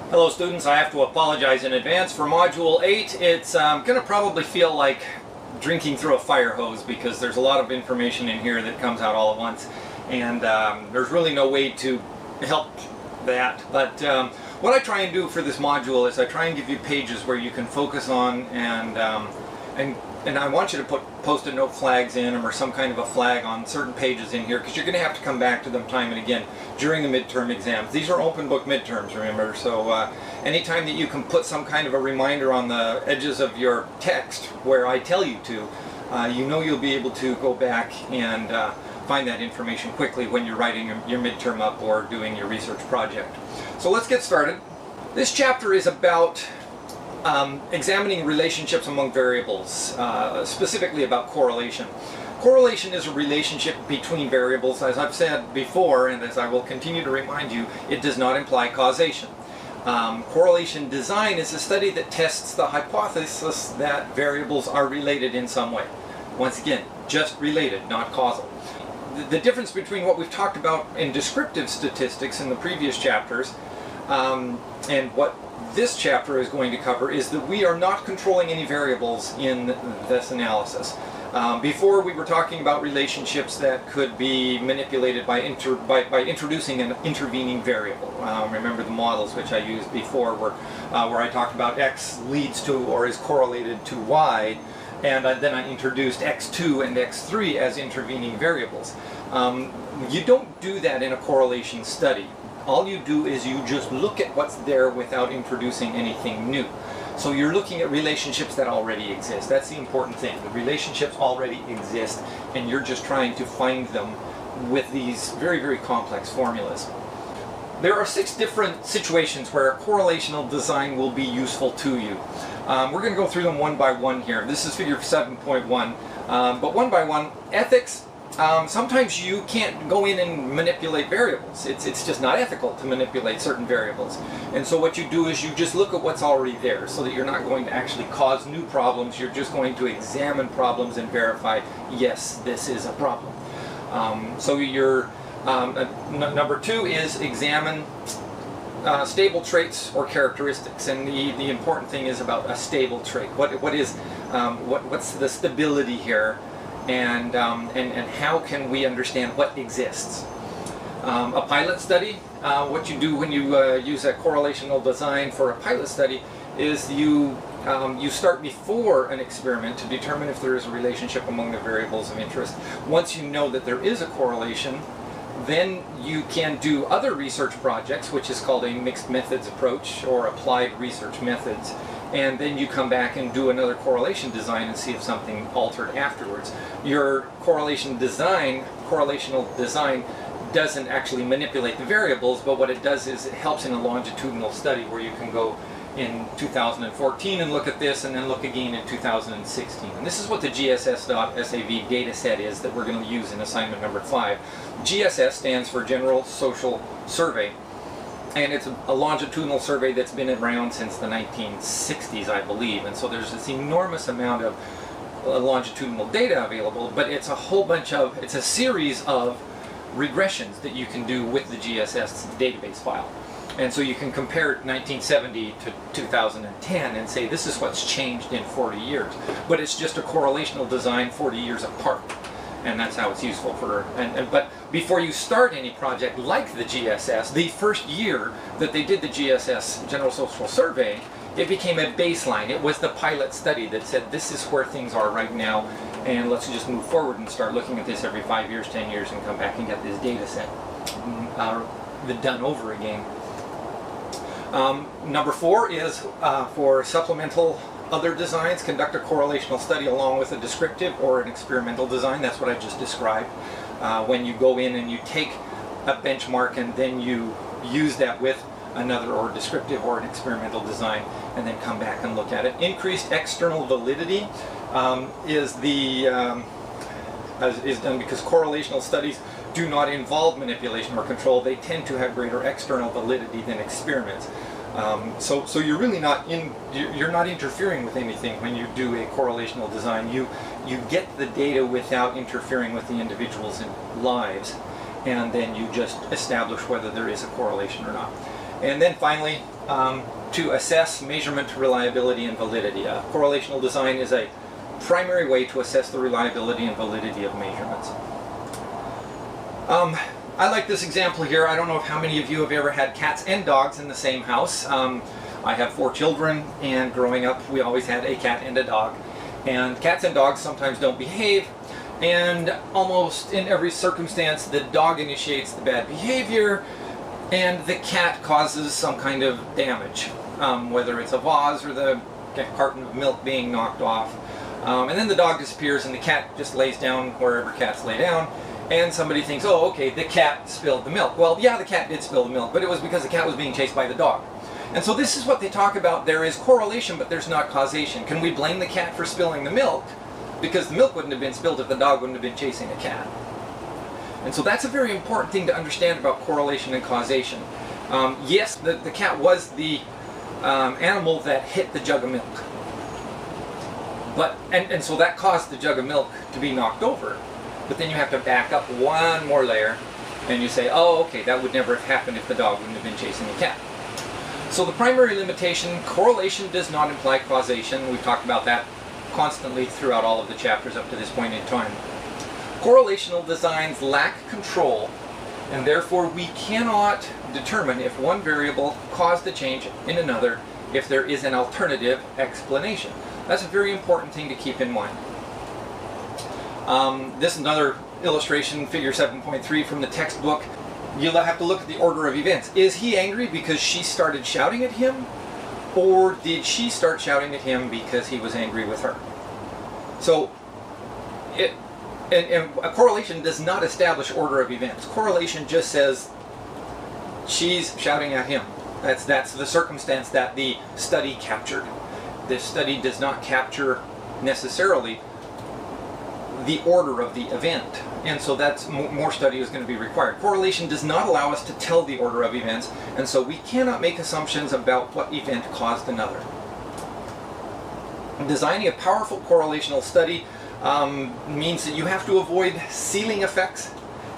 Hello students, I have to apologize in advance for Module 8. It's going to probably feel like drinking through a fire hose because there's a lot of information in here that comes out all at once, and there's really no way to help that. But what I try and do for this module is I try and give you pages where you can focus on, and I want you to put post-it note flags in them or some kind of a flag on certain pages in here, because you're going to have to come back to them time and again during the midterm exams. These are open book midterms, remember, so anytime that you can put some kind of a reminder on the edges of your text where I tell you to, you know you'll be able to go back and find that information quickly when you're writing your midterm up or doing your research project. So let's get started. This chapter is about examining relationships among variables, specifically about correlation. Correlation is a relationship between variables. As I've said before, and as I will continue to remind you, it does not imply causation. Correlation design is a study that tests the hypothesis that variables are related in some way. Once again, just related, not causal. The difference between what we've talked about in descriptive statistics in the previous chapters and what this chapter is going to cover is that we are not controlling any variables in this analysis. Before, we were talking about relationships that could be manipulated by introducing an intervening variable. Remember the models which I used before where I talked about x leads to or is correlated to y, and then I introduced x2 and x3 as intervening variables. You don't do that in a correlation study. All you do is you just look at what's there without introducing anything new. So you're looking at relationships that already exist. That's the important thing. The relationships already exist, and you're just trying to find them with these very, very complex formulas. There are 6 different situations where a correlational design will be useful to you. We're going to go through them one by one here. This is figure 7.1, but one by one. Ethics. Sometimes you can't go in and manipulate variables. It's just not ethical to manipulate certain variables. And so what you do is you just look at what's already there so that you're not going to actually cause new problems. You're just going to examine problems and verify, yes, this is a problem. So your number 2 is examine stable traits or characteristics. And the important thing is about a stable trait. What's the stability here? And how can we understand what exists? A pilot study, what you do when you use a correlational design for a pilot study is you start before an experiment to determine if there is a relationship among the variables of interest. Once you know that there is a correlation, then you can do other research projects, which is called a mixed methods approach or applied research methods. And then you come back and do another correlation design and see if something altered afterwards. Your correlational design doesn't actually manipulate the variables, but what it does is it helps in a longitudinal study where you can go in 2014 and look at this and then look again in 2016. And this is what the GSS.SAV data set is that we're going to use in assignment number 5. GSS stands for General Social Survey. And it's a longitudinal survey that's been around since the 1960s, I believe. And so there's this enormous amount of longitudinal data available, but it's a series of regressions that you can do with the GSS database file. And so you can compare 1970 to 2010 and say this is what's changed in 40 years. But it's just a correlational design 40 years apart. And that's how it's useful for, but before you start any project like the GSS, the first year that they did the GSS General Social Survey, it became a baseline. It was the pilot study that said this is where things are right now, and let's just move forward and start looking at this every 5 years, 10 years, and come back and get this data set done over again. Number 4 is for supplemental other designs, conduct a correlational study along with a descriptive or an experimental design. That's what I just described. When you go in and you take a benchmark and then you use that with another or descriptive or an experimental design and then come back and look at it. Increased external validity is done because correlational studies do not involve manipulation or control. They tend to have greater external validity than experiments. So you're really you're not interfering with anything when you do a correlational design. You get the data without interfering with the individuals' lives, and then you just establish whether there is a correlation or not. And then finally, to assess measurement reliability and validity. Correlational design is a primary way to assess the reliability and validity of measurements. I like this example here. I don't know if how many of you have ever had cats and dogs in the same house. I have 4 children, and growing up we always had a cat and a dog. And cats and dogs sometimes don't behave, and almost in every circumstance the dog initiates the bad behavior and the cat causes some kind of damage, whether it's a vase or the carton of milk being knocked off. And then the dog disappears and the cat just lays down wherever cats lay down, and somebody thinks, oh, okay, the cat spilled the milk. Well, yeah, the cat did spill the milk, but it was because the cat was being chased by the dog. And so this is what they talk about. There is correlation, but there's not causation. Can we blame the cat for spilling the milk? Because the milk wouldn't have been spilled if the dog wouldn't have been chasing the cat. And so that's a very important thing to understand about correlation and causation. Yes, the cat was the animal that hit the jug of milk. But, and so that caused the jug of milk to be knocked over. But then you have to back up one more layer and you say, oh, okay, that would never have happened if the dog wouldn't have been chasing the cat. So the primary limitation, correlation does not imply causation. We've talked about that constantly throughout all of the chapters up to this point in time. Correlational designs lack control, and therefore we cannot determine if one variable caused a change in another if there is an alternative explanation. That's a very important thing to keep in mind. This is another illustration, figure 7.3 from the textbook. You'll have to look at the order of events. Is he angry because she started shouting at him? Or did she start shouting at him because he was angry with her? So, and a correlation does not establish order of events. Correlation just says she's shouting at him. That's the circumstance that the study captured. This study does not capture necessarily the order of the event, and so that's more study is going to be required. Correlation does not allow us to tell the order of events, and so we cannot make assumptions about what event caused another. Designing a powerful correlational study means that you have to avoid ceiling effects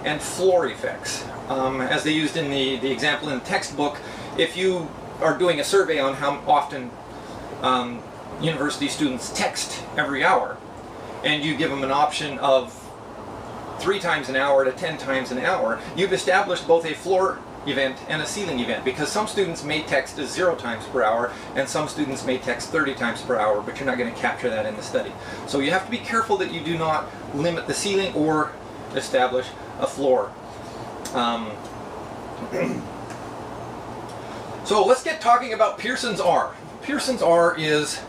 and floor effects. As they used in the example in the textbook, if you are doing a survey on how often university students text every hour, and you give them an option of 3 times an hour to 10 times an hour, you've established both a floor event and a ceiling event, because some students may text as 0 times per hour and some students may text 30 times per hour, but you're not going to capture that in the study. So you have to be careful that you do not limit the ceiling or establish a floor. So let's get talking about Pearsons R. Pearsons R is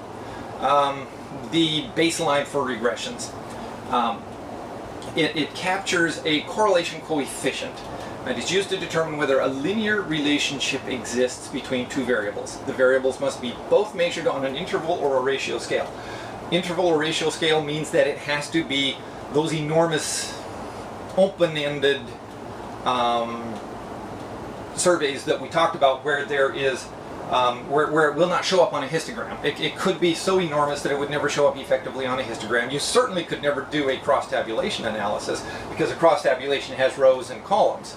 the baseline for regressions. It captures a correlation coefficient, and it's used to determine whether a linear relationship exists between 2 variables. The variables must be both measured on an interval or a ratio scale. Interval or ratio scale means that it has to be those enormous open-ended surveys that we talked about, where there is where it will not show up on a histogram. It could be so enormous that it would never show up effectively on a histogram. You certainly could never do a cross-tabulation analysis, because a cross-tabulation has rows and columns.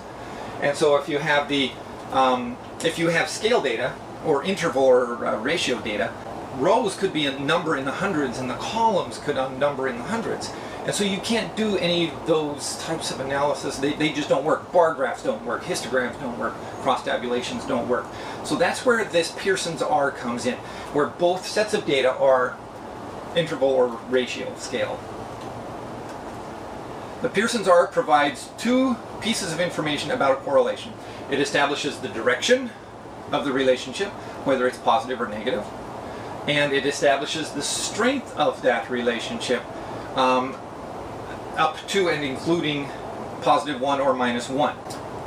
And so if you have if you have scale data or interval or ratio data, rows could be a number in the hundreds and the columns could number in the hundreds. And so you can't do any of those types of analysis. They just don't work. Bar graphs don't work. Histograms don't work. Cross-tabulations don't work. So that's where this Pearsons R comes in, where both sets of data are interval or ratio scale. The Pearsons R provides 2 pieces of information about a correlation. It establishes the direction of the relationship, whether it's positive or negative, and it establishes the strength of that relationship, up to and including positive 1 or minus 1.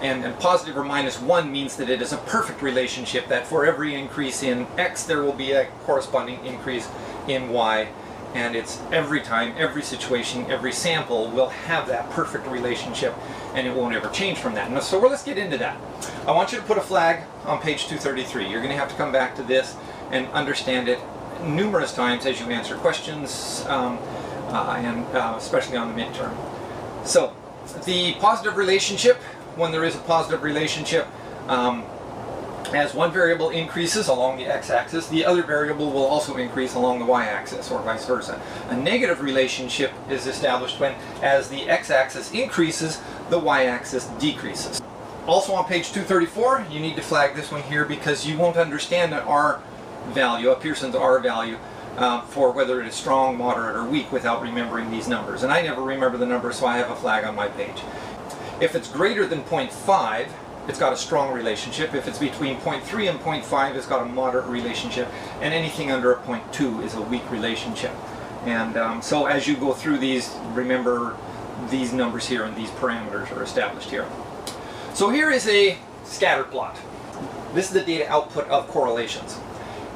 And positive or minus 1 means that it is a perfect relationship, that for every increase in X there will be a corresponding increase in Y, and it's every time, every situation, every sample will have that perfect relationship, and it won't ever change from that. And so let's get into that. I want you to put a flag on page 233. You're going to have to come back to this and understand it numerous times as you answer questions, especially on the midterm. So, the positive relationship, when there is a positive relationship, As one variable increases along the x-axis, the other variable will also increase along the y-axis, or vice versa. A negative relationship is established when, as the x-axis increases, the y-axis decreases. Also on page 234, you need to flag this one here because you won't understand an R value, a Pearsons R value, for whether it is strong, moderate, or weak without remembering these numbers. And I never remember the numbers, so I have a flag on my page. If it's greater than 0.5, it's got a strong relationship. If it's between 0.3 and 0.5, it's got a moderate relationship. And anything under a 0.2 is a weak relationship. And so as you go through these, remember these numbers here and these parameters are established here. So here is a scatter plot. This is the data output of correlations.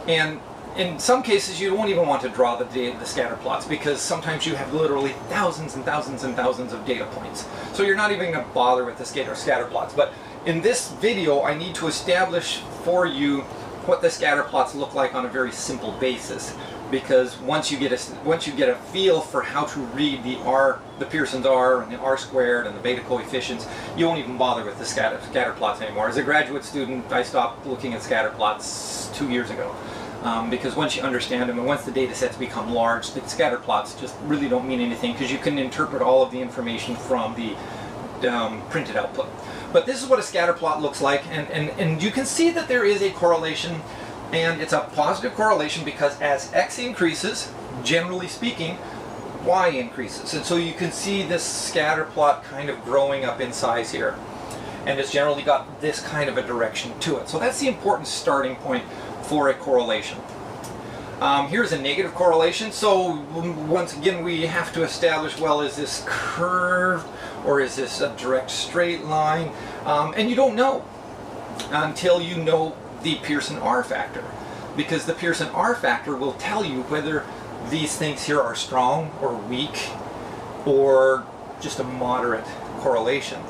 And in some cases, you don't even want to draw the scatter plots because sometimes you have literally thousands and thousands and thousands of data points. So you're not even going to bother with the scatter plots. But in this video, I need to establish for you what the scatter plots look like on a very simple basis. Because once you get a feel for how to read the Pearsons R and the R squared and the beta coefficients, you won't even bother with the scatter plots anymore. As a graduate student, I stopped looking at scatter plots 2 years ago. Because once you understand them and once the data sets become large, the scatter plots just really don't mean anything because you can interpret all of the information from the printed output. But this is what a scatter plot looks like, and you can see that there is a correlation, and it's a positive correlation because as x increases, generally speaking, y increases. And so you can see this scatter plot kind of growing up in size here. And it's generally got this kind of a direction to it. So that's the important starting point for a correlation. Here's a negative correlation. So once again, we have to establish, well, is this curved or is this a direct straight line? And you don't know until you know the Pearson R factor, because the Pearson R factor will tell you whether these things here are strong or weak or just a moderate correlation.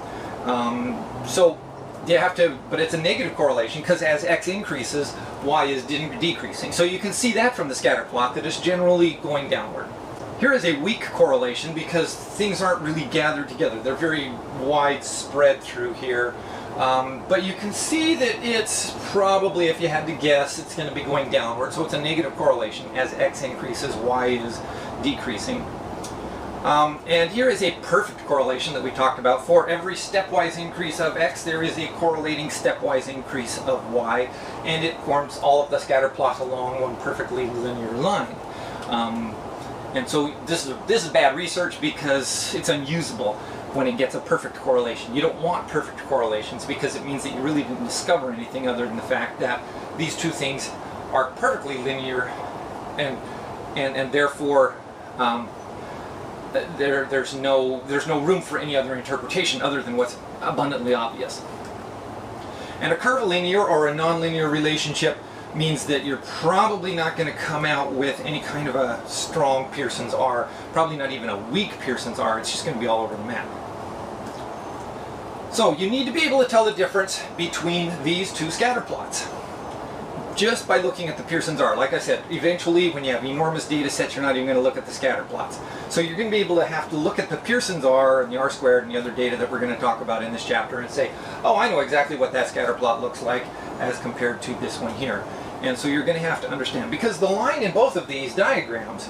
So you have to, but it's a negative correlation because as x increases, y is decreasing. So you can see that from the scatter plot that it's generally going downward. Here is a weak correlation because things aren't really gathered together. They're very widespread through here. But you can see that it's probably, if you had to guess, it's going to be going downward. So it's a negative correlation. As x increases, y is decreasing. And here is a perfect correlation that we talked about. For every stepwise increase of x, there is a correlating stepwise increase of y, and it forms all of the scatter plots along one perfectly linear line. And so this is bad research because it's unusable when it gets a perfect correlation. You don't want perfect correlations because it means that you really didn't discover anything other than the fact that these two things are perfectly linear, and therefore there's no room for any other interpretation other than what's abundantly obvious. And a curvilinear or a nonlinear relationship means that you're probably not going to come out with any kind of a strong Pearsons R, probably not even a weak Pearsons R. It's just going to be all over the map. So you need to be able to tell the difference between these two scatter plots just by looking at the Pearsons R. Like I said, eventually when you have enormous data sets, you're not even going to look at the scatter plots. So you're going to be able to have to look at the Pearsons R and the R squared and the other data that we're going to talk about in this chapter and say, oh, I know exactly what that scatter plot looks like as compared to this one here. And so you're going to have to understand, because the line in both of these diagrams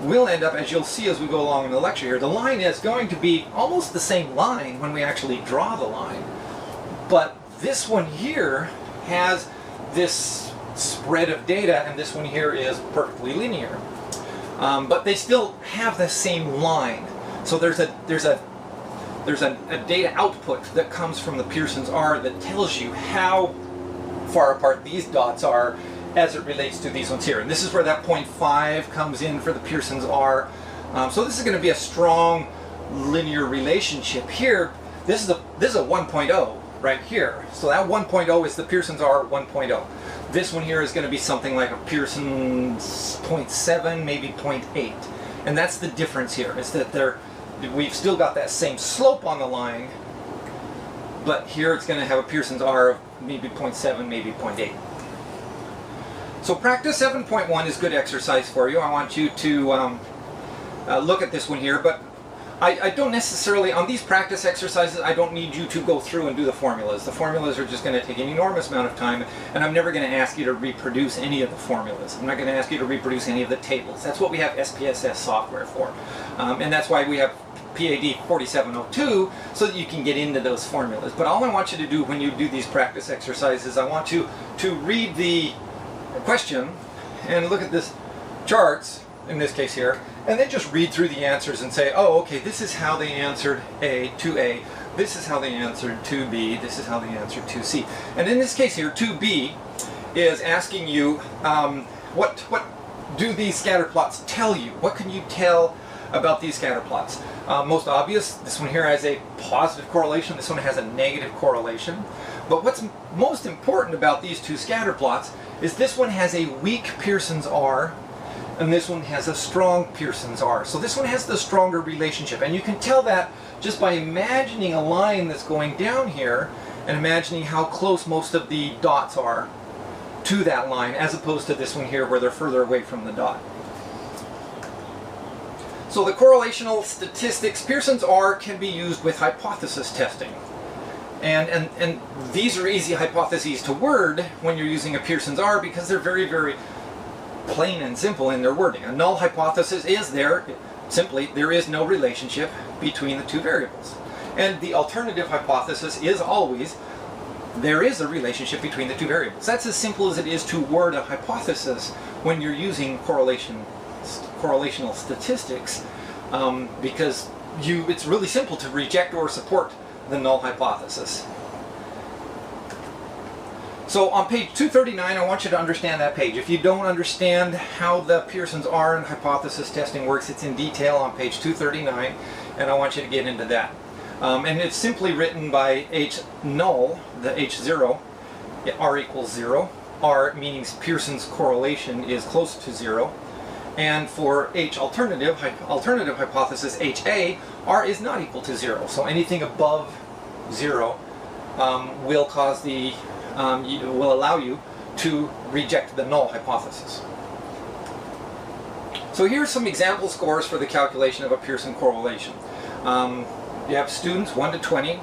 will end up, as you'll see as we go along in the lecture here, the line is going to be almost the same line when we actually draw the line. But this one here has this spread of data, and this one here is perfectly linear. But they still have the same line. So there's a data output that comes from the Pearsons R that tells you how far apart these dots are as it relates to these ones here. And this is where that 0.5 comes in for the Pearsons R. So this is going to be a strong linear relationship here. This is a 1.0 right here. So that 1.0 is the Pearsons R 1.0. This one here is going to be something like a Pearsons 0.7, maybe 0.8. And that's the difference here, is that we've still got that same slope on the line, but here it's going to have a Pearsons R of maybe 0.7, maybe 0.8. So practice 7.1 is good exercise for you. I want you to look at this one here, but I don't necessarily, on these practice exercises, I don't need you to go through and do the formulas. The formulas are just going to take an enormous amount of time, and I'm never going to ask you to reproduce any of the formulas. I'm not going to ask you to reproduce any of the tables. That's what we have SPSS software for. And that's why we have PAD4704, so that you can get into those formulas. But all I want you to do when you do these practice exercises, I want you to read the question and look at this charts, in this case here, and then just read through the answers and say, oh, okay, this is how they answered A, this is how they answered 2B, this is how they answered 2C. And in this case here, 2B is asking you, what do these scatter plots tell you? What can you tell about these scatter plots? Most obvious, this one here has a positive correlation, this one has a negative correlation. But what's most important about these two scatter plots is this one has a weak Pearsons R, and this one has a strong Pearsons R. So this one has the stronger relationship, and you can tell that just by imagining a line that's going down here and imagining how close most of the dots are to that line, as opposed to this one here where they're further away from the dot. So the correlational statistics, Pearsons R can be used with hypothesis testing. And these are easy hypotheses to word when you're using a Pearsons R, because they're very, very plain and simple in their wording. A null hypothesis is simply there is no relationship between the two variables. And the alternative hypothesis is always there is a relationship between the two variables. That's as simple as it is to word a hypothesis when you're using correlational statistics, because it's really simple to reject or support the null hypothesis. So on page 239, I want you to understand that page. If you don't understand how the Pearsons R and hypothesis testing works, it's in detail on page 239, and I want you to get into that. And it's simply written by H null, the H0, R equals 0. R meaning Pearson's correlation is close to 0. And for H alternative hypothesis, HA, R is not equal to 0. So anything above 0 will cause will allow you to reject the null hypothesis. So here's some example scores for the calculation of a Pearson correlation. You have students 1 to 20.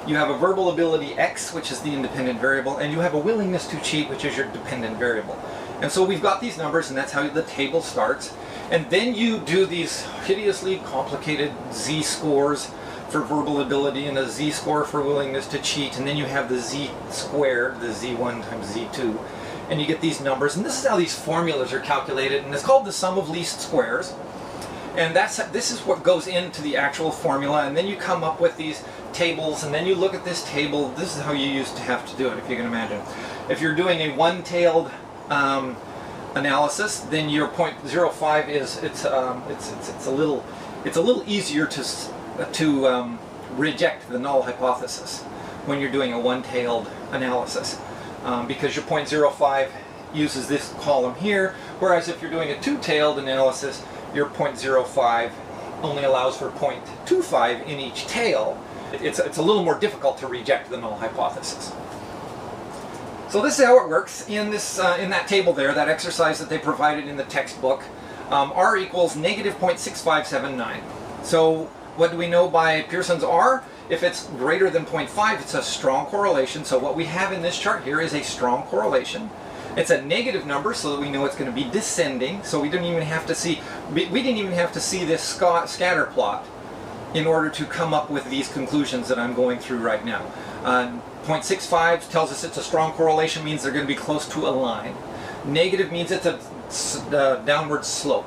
You have a verbal ability X, which is the independent variable, and you have a willingness to cheat, which is your dependent variable. And so we've got these numbers, and that's how the table starts. And then you do these hideously complicated Z-scores for verbal ability and a Z-score for willingness to cheat, and then you have the Z squared, the Z1 times Z2, and you get these numbers. And this is how these formulas are calculated, and it's called the sum of least squares. And this is what goes into the actual formula, and then you come up with these tables, and then you look at this table. This is how you used to have to do it, if you can imagine. If you're doing a one-tailed analysis, then your 0.05 is it's a little easier to reject the null hypothesis when you're doing a one-tailed analysis, because your 0.05 uses this column here, whereas if you're doing a two-tailed analysis, your 0.05 only allows for 0.25 in each tail. It's a little more difficult to reject the null hypothesis. So this is how it works in this in that table there, that exercise that they provided in the textbook. R equals negative 0.6579. So what do we know by Pearsons R? If it's greater than 0.5, it's a strong correlation. So what we have in this chart here is a strong correlation. It's a negative number, so that we know it's going to be descending. So we didn't even have to see this scatter plot in order to come up with these conclusions that I'm going through right now. 0.65 tells us it's a strong correlation, means they're going to be close to a line. Negative means it's a downward slope.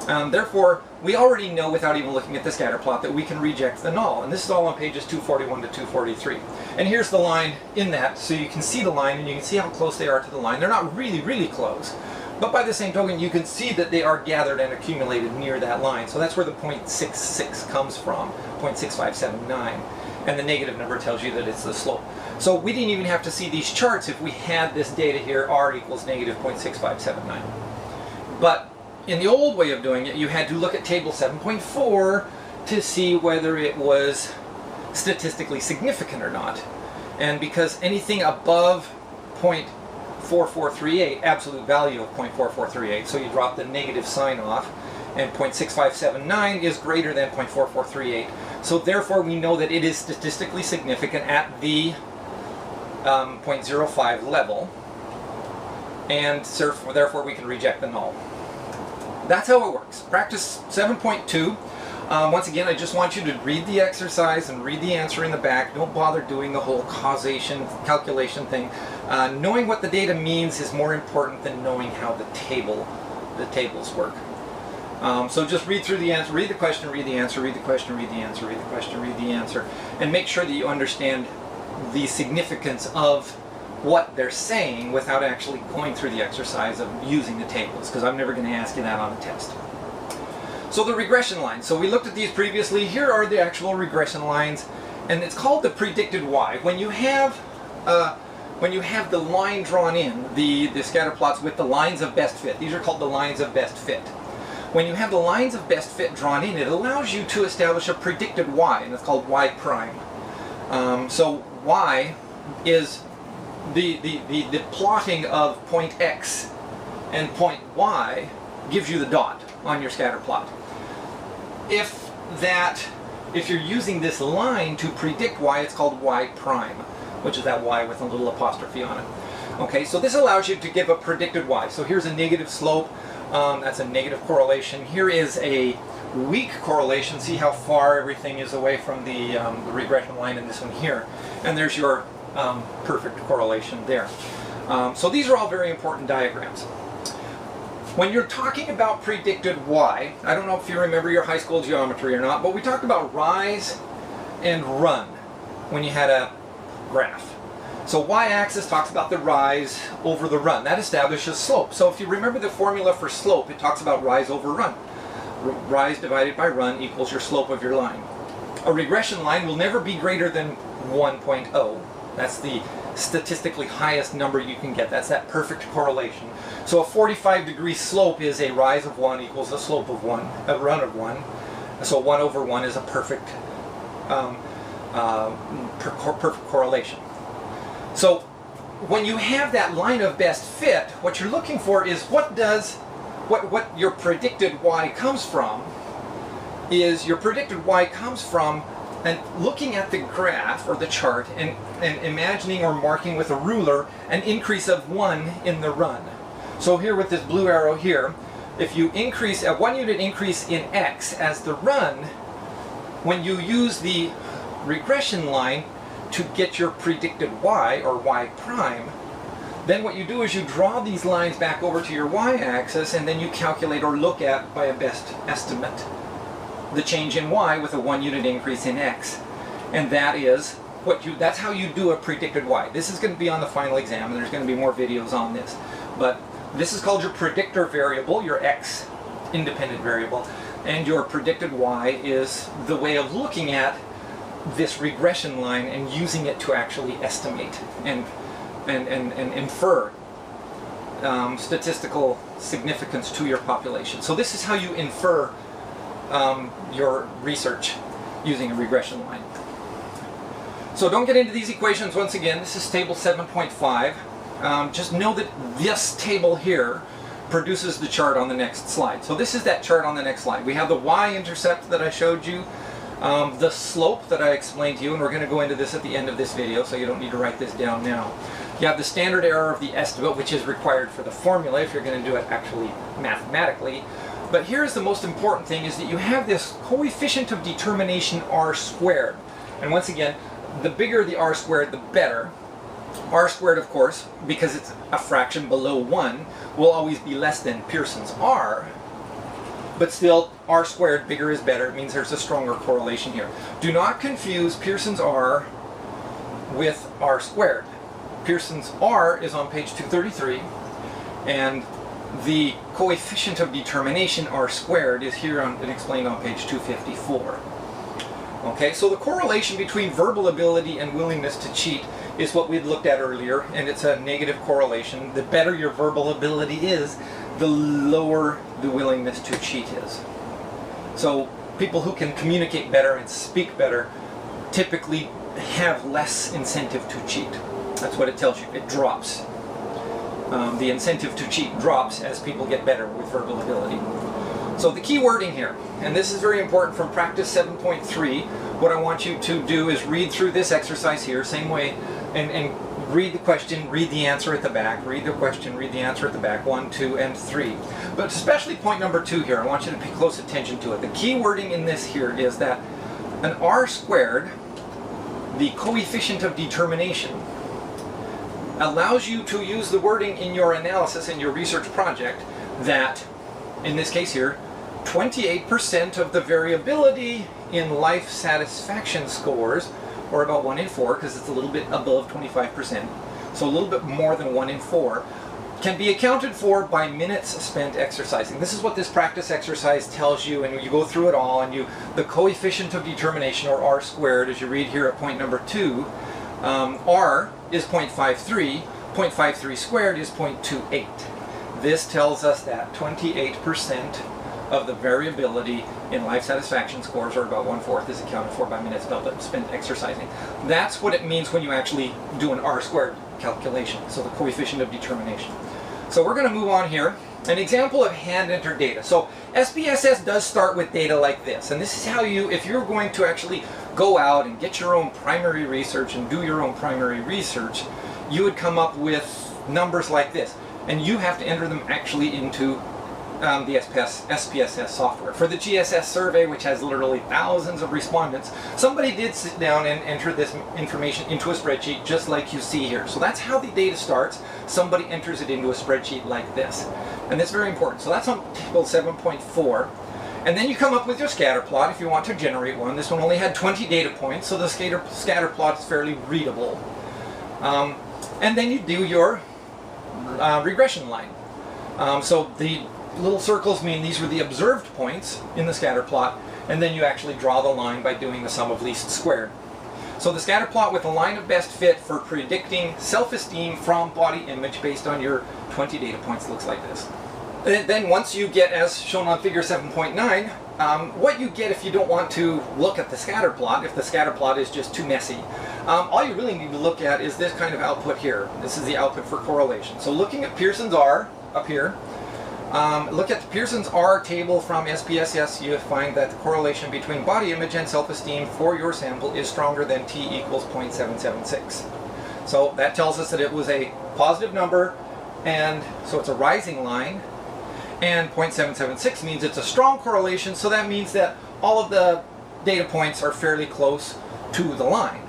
Therefore, we already know without even looking at the scatter plot that we can reject the null. And this is all on pages 241 to 243. And here's the line in that, so you can see the line and you can see how close they are to the line. They're not really, really close. But by the same token, you can see that they are gathered and accumulated near that line. So that's where the 0.66 comes from, 0.6579. And the negative number tells you that it's the slope. So we didn't even have to see these charts if we had this data here, R equals negative 0.6579. But in the old way of doing it, you had to look at table 7.4 to see whether it was statistically significant or not. And because anything above 0.4438, absolute value of 0.4438, so you drop the negative sign off, and 0.6579 is greater than 0.4438. So therefore we know that it is statistically significant at the 0.05 level, and therefore we can reject the null. That's how it works. Practice 7.2. Once again, I just want you to read the exercise and read the answer in the back. Don't bother doing the whole causation calculation thing. Knowing what the data means is more important than knowing how the tables work. So just read through the answer, read the question, read the answer, read the question, read the answer, read the question, read the answer, and make sure that you understand the significance of what they're saying without actually going through the exercise of using the tables, because I'm never going to ask you that on the test. So the regression lines. So we looked at these previously. Here are the actual regression lines, and it's called the predicted Y. When you have the line drawn in, the scatter plots with the lines of best fit, these are called the lines of best fit. When you have the lines of best fit drawn in, it allows you to establish a predicted Y, and it's called Y prime. So Y is the plotting of point X and point Y gives you the dot on your scatter plot. If you're using this line to predict Y, it's called Y prime, which is that Y with a little apostrophe on it. Okay, so this allows you to give a predicted Y. So here's a negative slope, that's a negative correlation. Here is a weak correlation. See how far everything is away from the regression line in this one here. And there's your perfect correlation there. So these are all very important diagrams. When you're talking about predicted Y, I don't know if you remember your high school geometry or not, but we talked about rise and run when you had a graph. So y-axis talks about the rise over the run. That establishes slope. So if you remember the formula for slope, it talks about rise over run. Rise divided by run equals your slope of your line. A regression line will never be greater than 1.0. That's the statistically highest number you can get. That's that perfect correlation. So a 45-degree slope is a rise of 1 equals a slope of 1, a run of 1. So 1 over 1 is a perfect perfect correlation. So when you have that line of best fit, what you're looking for is what your predicted Y comes from. Is your predicted Y comes from and looking at the graph or the chart and imagining or marking with a ruler an increase of 1 in the run. So here with this blue arrow here, if you increase a 1 unit increase in X as the run, when you use the regression line to get your predicted Y or Y prime, then what you do is you draw these lines back over to your Y-axis and then you calculate or look at by a best estimate the change in Y with a 1 unit increase in X. And that is that's how you do a predicted Y. This is going to be on the final exam, and there's going to be more videos on this. But this is called your predictor variable, your X independent variable, and your predicted Y is the way of looking at this regression line and using it to actually estimate and infer statistical significance to your population. So this is how you infer your research using a regression line. So don't get into these equations once again. This is table 7.5. Just know that this table here produces the chart on the next slide. So this is that chart on the next slide. We have the y-intercept that I showed you, the slope that I explained to you, and we're going to go into this at the end of this video, so you don't need to write this down now. You have the standard error of the estimate, which is required for the formula if you're going to do it actually mathematically. But here's the most important thing, is that you have this coefficient of determination r squared. And once again, the bigger the r squared, the better. R squared, of course, because it's a fraction below 1, will always be less than Pearsons R. But still, r squared, bigger is better. It means there's a stronger correlation here. Do not confuse Pearsons R with r squared. Pearsons R is on page 233, and the coefficient of determination r squared is here and explained on page 254. Okay, so the correlation between verbal ability and willingness to cheat is what we'd looked at earlier, and it's a negative correlation. The better your verbal ability is, the lower the willingness to cheat is. So people who can communicate better and speak better typically have less incentive to cheat. That's what it tells you. It drops. The incentive to cheat drops as people get better with verbal ability. So the key wording here, and this is very important from practice 7.3, what I want you to do is read through this exercise here, same way, and read the question, read the answer at the back, read the question, read the answer at the back, 1, 2, and 3. But especially point number 2 here, I want you to pay close attention to it. The key wording in this here is that an R squared, the coefficient of determination, allows you to use the wording in your analysis in your research project that, in this case here, 28% of the variability in life satisfaction scores, or about 1 in 4, because it's a little bit above 25%, so a little bit more than 1 in 4, can be accounted for by minutes spent exercising. This is what this practice exercise tells you, and you go through it all, and the coefficient of determination, or R squared, as you read here at point number 2, R is 0.53, 0.53 squared is 0.28. This tells us that 28% of the variability in life satisfaction scores, or about 1/4, is accounted for by minutes spent exercising. That's what it means when you actually do an R squared calculation, so the coefficient of determination. So we're going to move on here. An example of hand-entered data. So SPSS does start with data like this, and this is how you, if you're going to actually go out and get your own primary research and do your own primary research, you would come up with numbers like this, and you have to enter them actually into the SPSS software. For the GSS survey, which has literally thousands of respondents, somebody did sit down and enter this information into a spreadsheet just like you see here. So that's how the data starts. Somebody enters it into a spreadsheet like this. And that's very important. So that's on table 7.4. And then you come up with your scatter plot if you want to generate one. This one only had 20 data points, so the scatter plot is fairly readable. And then you do your regression line. So the little circles mean these were the observed points in the scatter plot, and then you actually draw the line by doing the sum of least squared. So the scatter plot with a line of best fit for predicting self-esteem from body image based on your 20 data points looks like this. Then once you get, as shown on figure 7.9, what you get if you don't want to look at the scatter plot, if the scatter plot is just too messy, all you really need to look at is this kind of output here. This is the output for correlation. So looking at Pearsons R up here, look at the Pearsons R table from SPSS, you find that the correlation between body image and self-esteem for your sample is stronger than T equals 0.776. So that tells us that it was a positive number, and so it's a rising line, and 0.776 means it's a strong correlation, so that means that all of the data points are fairly close to the line.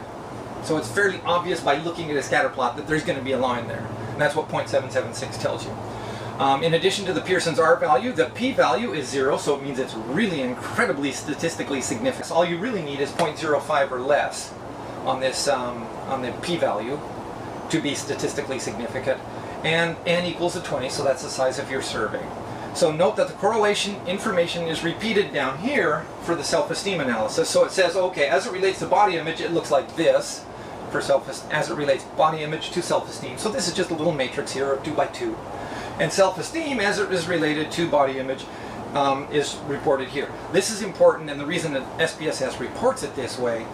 So it's fairly obvious by looking at a scatter plot that there's going to be a line there, and that's what 0.776 tells you. In addition to the Pearsons R value, the p-value is 0, so it means it's really incredibly statistically significant. So all you really need is 0.05 or less on this on the p-value to be statistically significant, and n equals to 20, so that's the size of your survey. So note that the correlation information is repeated down here for the self-esteem analysis. So it says, okay, as it relates to body image, it looks like this for as it relates body image to self-esteem. So this is just a little matrix here of 2 by 2. And self-esteem, as it is related to body image, is reported here. This is important, and the reason that SPSS reports it this way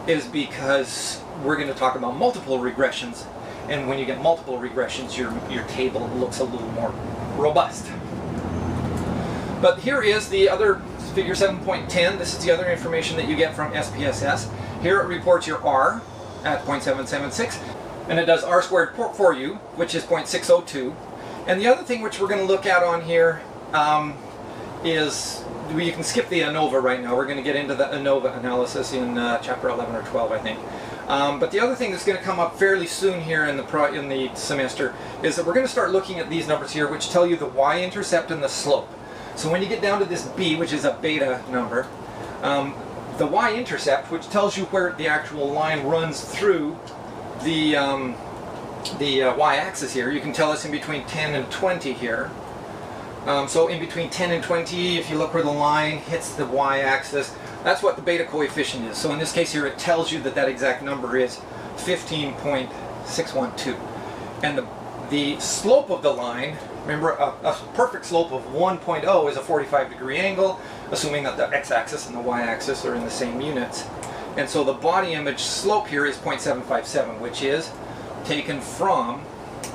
is because we're going to talk about multiple regressions, and when you get multiple regressions, your table looks a little more robust. But here is the other figure 7.10. This is the other information that you get from SPSS. Here it reports your R at 0.776, and it does R squared for you, which is 0.602. And the other thing which we're going to look at on here is, you can skip the ANOVA right now. We're going to get into the ANOVA analysis in chapter 11 or 12, I think. But the other thing that's going to come up fairly soon here in the semester is that we're going to start looking at these numbers here, which tell you the y-intercept and the slope. So when you get down to this b, which is a beta number, the y-intercept, which tells you where the actual line runs through the y-axis here, you can tell us in between 10 and 20 here. So in between 10 and 20, if you look where the line hits the y-axis, that's what the beta coefficient is. So in this case here, it tells you that that exact number is 15.612. And the slope of the line, remember a perfect slope of 1.0 is a 45-degree angle, assuming that the x-axis and the y-axis are in the same units. And so the body image slope here is 0.757, which is taken from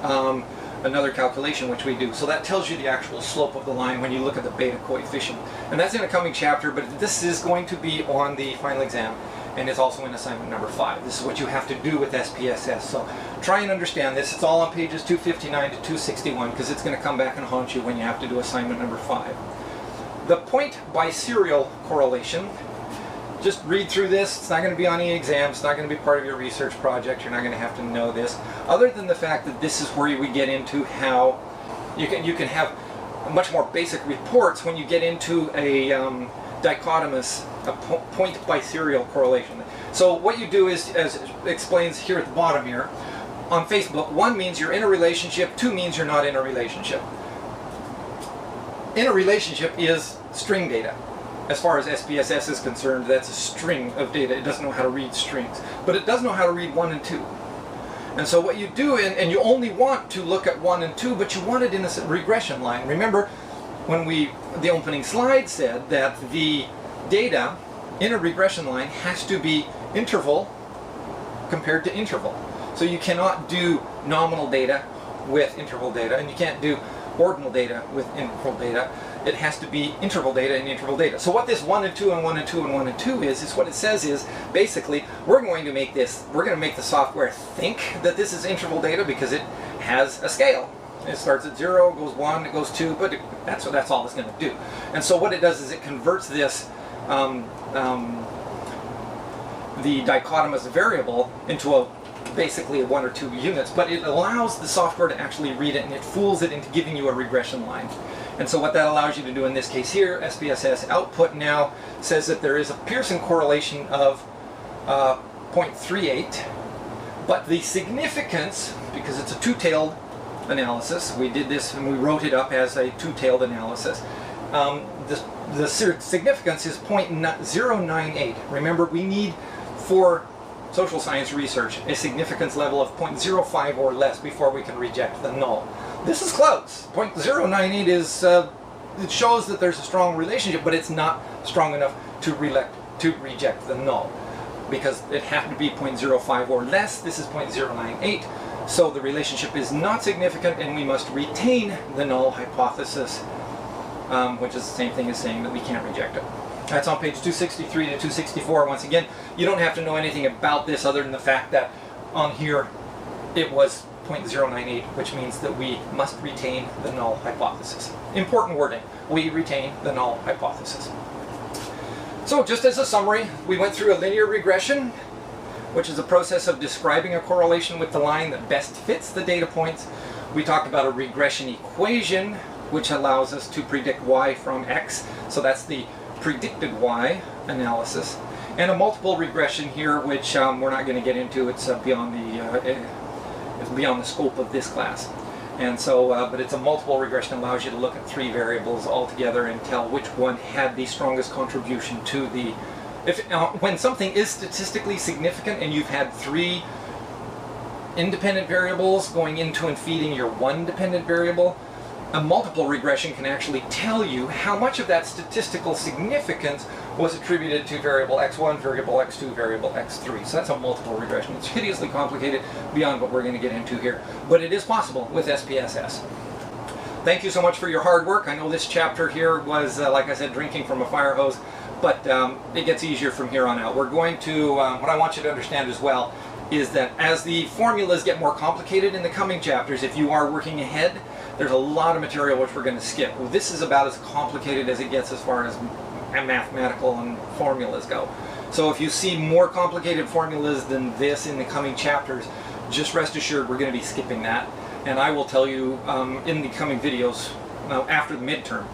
a another calculation which we do. So that tells you the actual slope of the line when you look at the beta coefficient. And that's in a coming chapter, but this is going to be on the final exam, and it's also in assignment number 5. This is what you have to do with SPSS. So try and understand this. It's all on pages 259 to 261 because it's going to come back and haunt you when you have to do assignment number 5. The point biserial correlation, just read through this. It's not going to be on any exam. It's not going to be part of your research project. You're not going to have to know this, other than the fact that this is where we get into how you can have much more basic reports when you get into a dichotomous, a point biserial correlation. So what you do is, as it explains here at the bottom here, on Facebook, 1 means you're in a relationship, 2 means you're not in a relationship. In a relationship is string data. As far as SPSS is concerned, that's a string of data. It doesn't know how to read strings, but it does know how to read 1 and 2. And so what you do, and you only want to look at 1 and 2, but you want it in a regression line. Remember, when the opening slide said that the data in a regression line has to be interval compared to interval. So you cannot do nominal data with interval data, and you can't do ordinal data with interval data. It has to be interval data and interval data. So what this 1 and 2 and 1 and 2 and 1 and 2 is what it says is basically we're going to make the software think that this is interval data because it has a scale. It starts at 0, goes 1, it goes 2, but that's all it's going to do. And so what it does is it converts this the dichotomous variable into basically 1 or 2 units, but it allows the software to actually read it, and it fools it into giving you a regression line. And so what that allows you to do in this case here, SPSS output now says that there is a Pearson correlation of 0.38, but the significance, because it's a two-tailed analysis, we did this and we wrote it up as a two-tailed analysis, the significance is 0.098. Remember, we need for social science research a significance level of 0.05 or less before we can reject the null. This is close. 0.098 is, it shows that there's a strong relationship, but it's not strong enough to reject the null, because it has to be 0.05 or less. This is 0.098, so the relationship is not significant, and we must retain the null hypothesis, which is the same thing as saying that we can't reject it. That's on page 263 to 264. Once again, you don't have to know anything about this other than the fact that on here it was 0.098, which means that we must retain the null hypothesis. Important wording. We retain the null hypothesis. So just as a summary, we went through a linear regression, which is a process of describing a correlation with the line that best fits the data points. We talked about a regression equation, which allows us to predict y from x. So that's the predicted y analysis. And a multiple regression here, which we're not going to get into. It's beyond the scope of this class. And so, but it's a multiple regression, allows you to look at 3 variables all together and tell which one had the strongest contribution to the... when something is statistically significant and you've had 3 independent variables going into and feeding your 1 dependent variable, a multiple regression can actually tell you how much of that statistical significance was attributed to variable x1, variable x2, variable x3. So that's a multiple regression. It's hideously complicated beyond what we're going to get into here, but it is possible with SPSS. Thank you so much for your hard work. I know this chapter here was, like I said, drinking from a fire hose, but it gets easier from here on out. We're going to, what I want you to understand as well is that as the formulas get more complicated in the coming chapters, if you are working ahead, there's a lot of material which we're going to skip. Well, this is about as complicated as it gets as far as mathematical and formulas go. So if you see more complicated formulas than this in the coming chapters, just rest assured we're going to be skipping that. And I will tell you in the coming videos, after the midterm,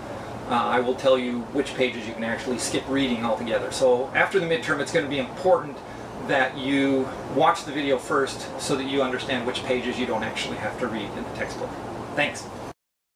I will tell you which pages you can actually skip reading altogether. So after the midterm, it's going to be important that you watch the video first so that you understand which pages you don't actually have to read in the textbook. Thanks.